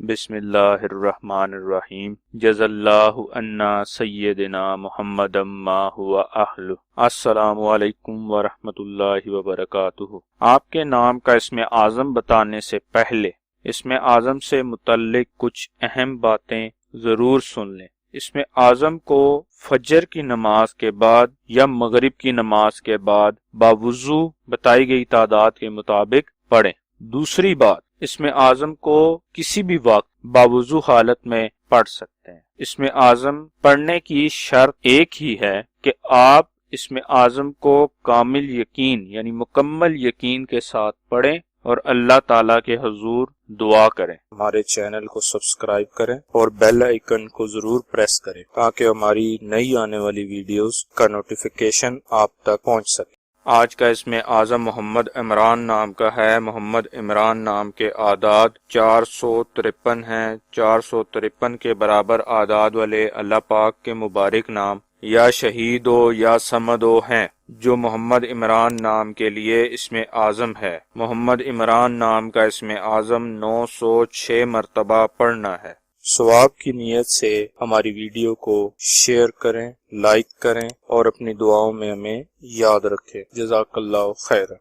بسم اللہ الرحمن الرحیم جزا اللہ عنا سیدنا محمد ما ہوا اہل۔ السلام علیکم ورحمۃ اللہ وبرکاتہ۔ آپ کے نام کا اسم اعظم بتانے سے پہلے اسم اعظم سے متعلق کچھ اہم باتیں ضرور سن لیں۔ اسم اعظم کو فجر کی نماز کے بعد یا مغرب کی نماز کے بعد باوضو بتائی گئی تعداد کے مطابق پڑھیں۔ دوسری بات، اسم اعظم کو کسی بھی وقت باوضو حالت میں پڑھ سکتے ہیں۔ اسم اعظم پڑھنے کی شرط ایک ہی ہے کہ آپ اسم اعظم کو کامل یقین یعنی مکمل یقین کے ساتھ پڑھیں اور اللہ تعالیٰ کے حضور دعا کریں۔ ہمارے چینل کو سبسکرائب کریں اور بیل آئیکن کو ضرور پریس کریں تاکہ ہماری نئی آنے والی ویڈیوز کا نوٹیفیکیشن آپ تک پہنچ سکے۔ آج کا اسم اعظم محمد عمران نام کا ہے۔ محمد عمران نام کے اعداد 453 ہیں۔ 453 کے برابر اعداد والے اللہ پاک کے مبارک نام یا شہید ہو یا صمد ہو ہیں جو محمد عمران نام کے لیے اسم اعظم ہے۔ محمد عمران نام کا اسم اعظم 906 مرتبہ پڑھنا ہے۔ ثواب کی نیت سے ہماری ویڈیو کو شیئر کریں، لائک کریں اور اپنی دعاؤں میں ہمیں یاد رکھیں۔ جزاک اللہ خیر۔